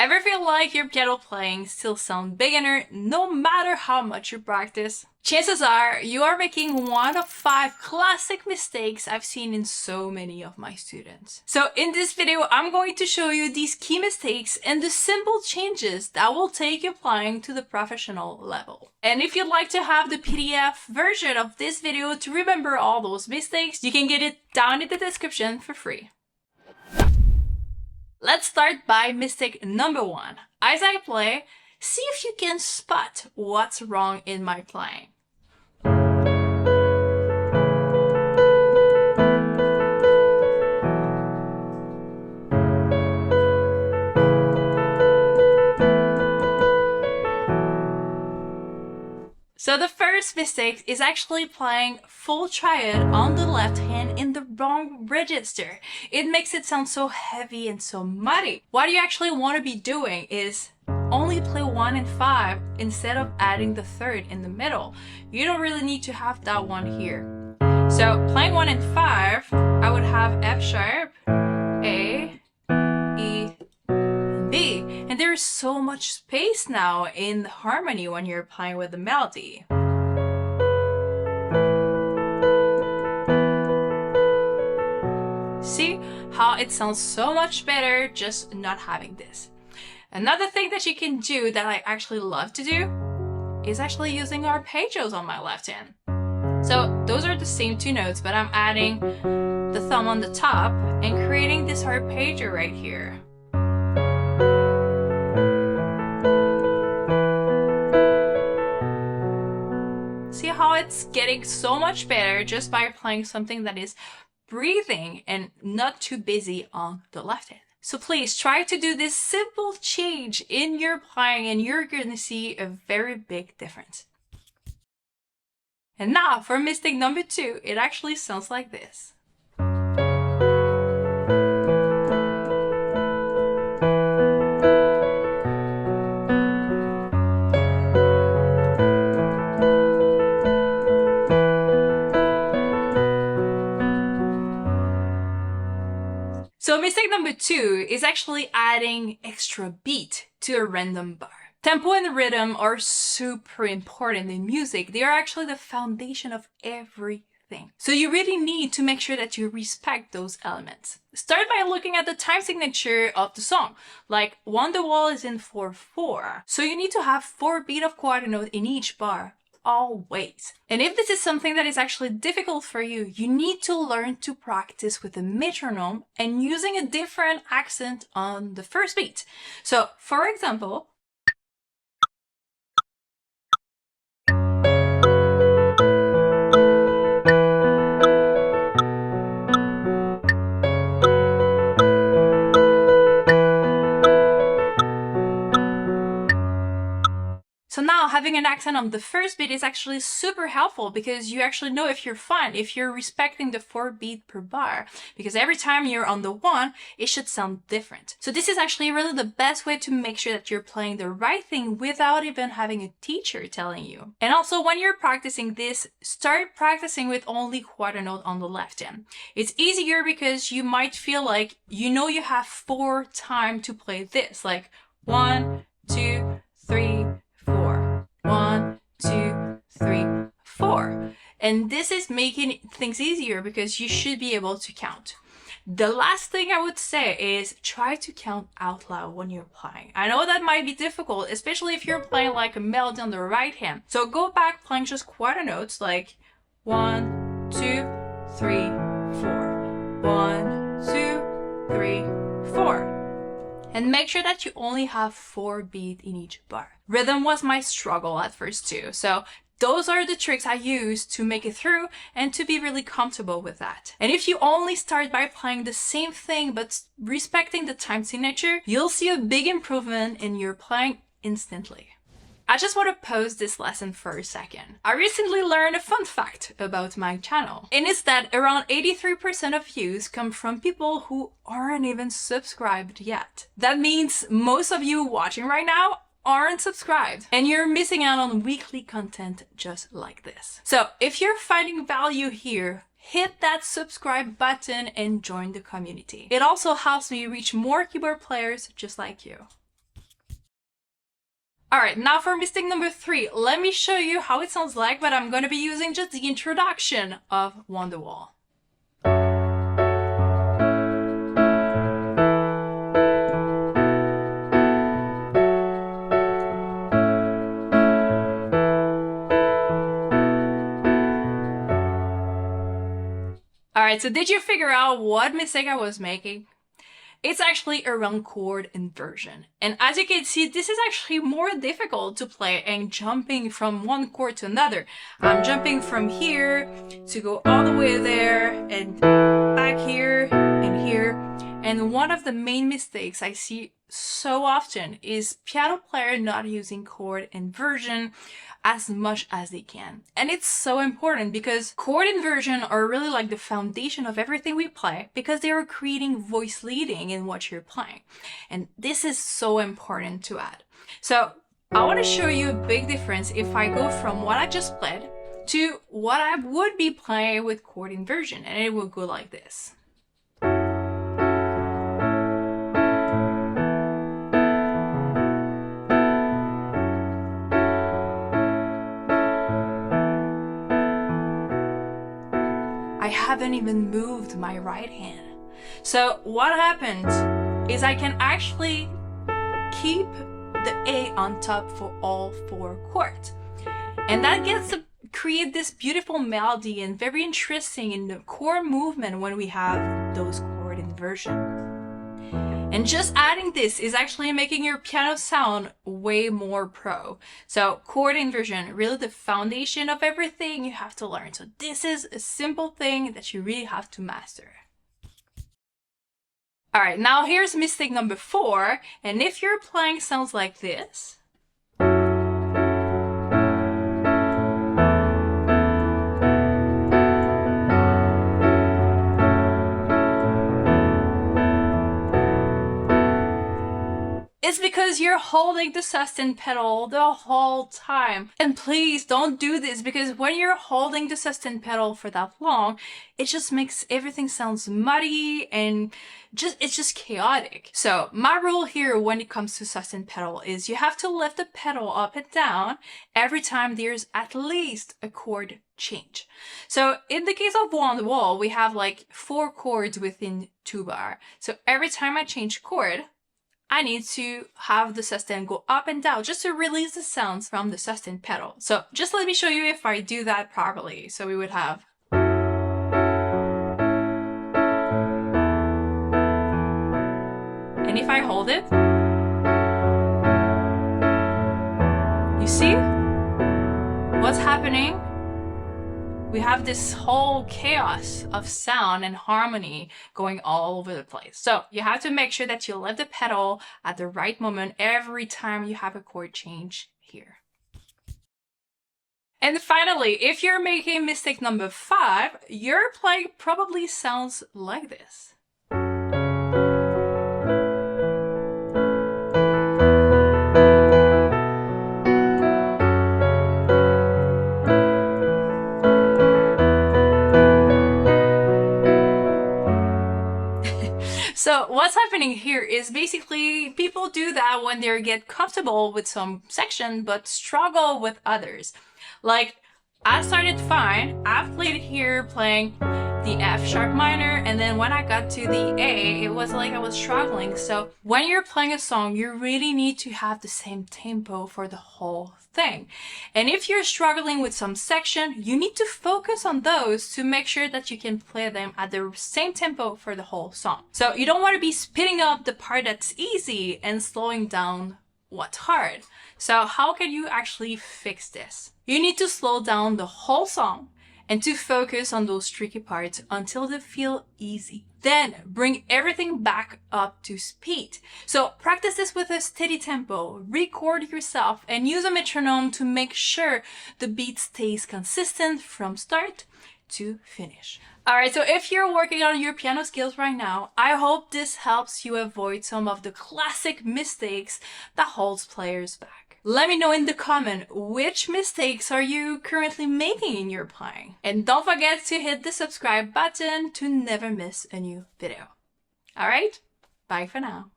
Ever feel like your piano playing still sounds beginner no matter how much you practice? Chances are you are making one of 5 classic mistakes I've seen in so many of my students. So in this video, I'm going to show you these key mistakes and the simple changes that will take your playing to the professional level. And if you'd like to have the PDF version of this video to remember all those mistakes, you can get it down in the description for free. Let's start by mistake number 1. As I play, see if you can spot what's wrong in my playing. So the first mistake is actually playing full triad on the left hand in the wrong register. It makes it sound so heavy and so muddy. What you actually want to be doing is only play 1 and 5 instead of adding the 3rd in the middle. You don't really need to have that one here. So playing 1 and 5, I would have F sharp, A, E, B. And there's so much space now in the harmony when you're playing with the melody. See how it sounds so much better just not having this. Another thing that you can do that I actually love to do is actually using arpeggios on my left hand. So those are the same 2 notes, but I'm adding the thumb on the top and creating this arpeggio right here. See how it's getting so much better just by playing something that is breathing and not too busy on the left hand. So please try to do this simple change in your playing and you're going to see a very big difference. And now for mistake number 2, it actually sounds like this. So mistake number 2 is actually adding extra beat to a random bar. Tempo and rhythm are super important in music. They are actually the foundation of everything. So you really need to make sure that you respect those elements. Start by looking at the time signature of the song. Like Wonderwall is in 4/4. So you need to have 4 beat of quarter note in each bar. Always. And if this is something that is actually difficult for you, you need to learn to practice with a metronome and using a different accent on the first beat. So, for example, so now having an accent on the first beat is actually super helpful because you actually know if you're fine, if you're respecting the 4 beat per bar, because every time you're on the 1, it should sound different. So this is actually really the best way to make sure that you're playing the right thing without even having a teacher telling you. And also when you're practicing this, start practicing with only quarter note on the left hand. It's easier because you might feel like you know you have 4 time to play this, like 1, 2, 3, 4. 1, 2, 3, 4. And this is making things easier because you should be able to count. The last thing I would say is try to count out loud when you're playing. I know that might be difficult, especially if you're playing like a melody on the right hand. So go back playing just quarter notes like 1, 2, 3, 4. 1, 2, 3, 4. And make sure that you only have 4 beats in each bar. Rhythm was my struggle at first too, so those are the tricks I use to make it through and to be really comfortable with that. And if you only start by playing the same thing but respecting the time signature, you'll see a big improvement in your playing instantly. I just want to pause this lesson for a second. I recently learned a fun fact about my channel, and it's that around 83% of views come from people who aren't even subscribed yet. That means most of you watching right now aren't subscribed and you're missing out on weekly content just like this. So if you're finding value here, hit that subscribe button and join the community. It also helps me reach more keyboard players just like you. Alright, now for mistake number 3, let me show you how it sounds like, but I'm gonna be using just the introduction of Wonderwall. Alright, so did you figure out what mistake I was making? It's actually around chord inversion. And as you can see, this is actually more difficult to play and jumping from one chord to another. I'm jumping from here to go all the way there and back here and here. And one of the main mistakes I see so often is piano player not using chord inversion as much as they can. And it's so important because chord inversion are really like the foundation of everything we play because they are creating voice leading in what you're playing. And this is so important to add. So I want to show you a big difference if I go from what I just played to what I would be playing with chord inversion, and it will go like this. I haven't even moved my right hand. So what happens is I can actually keep the A on top for all 4 chords. And that gets to create this beautiful melody and very interesting in the chord movement when we have those chord inversion. And just adding this is actually making your piano sound way more pro. So chord inversion, really the foundation of everything you have to learn. So this is a simple thing that you really have to master. All right, now here's mistake number 4. And if your playing sounds like this, it's because you're holding the sustain pedal the whole time. And please don't do this because when you're holding the sustain pedal for that long, it just makes everything sounds muddy and it's just chaotic. So my rule here when it comes to sustain pedal is you have to lift the pedal up and down every time there's at least a chord change. So in the case of Wonderwall, we have like 4 chords within 2 bar. So every time I change chord, I need to have the sustain go up and down just to release the sounds from the sustain pedal. So just let me show you if I do that properly. So we would have. And if I hold it, you see what's happening? We have this whole chaos of sound and harmony going all over the place. So you have to make sure that you lift the pedal at the right moment every time you have a chord change here. And finally, if you're making mistake number 5, your playing probably sounds like this. So what's happening here is basically people do that when they get comfortable with some section but struggle with others. Like I started fine, I've played here playing the F sharp minor, and then when I got to the A, it was like I was struggling. So when you're playing a song, you really need to have the same tempo for the whole thing. And if you're struggling with some section, you need to focus on those to make sure that you can play them at the same tempo for the whole song. So you don't want to be speeding up the part that's easy and slowing down what's hard. So how can you actually fix this? You need to slow down the whole song and to focus on those tricky parts until they feel easy. Then bring everything back up to speed. So practice this with a steady tempo, record yourself, and use a metronome to make sure the beat stays consistent from start to finish. Alright, so if you're working on your piano skills right now, I hope this helps you avoid some of the classic mistakes that holds players back. Let me know in the comment which mistakes are you currently making in your playing. And don't forget to hit the subscribe button to never miss a new video. Alright, bye for now.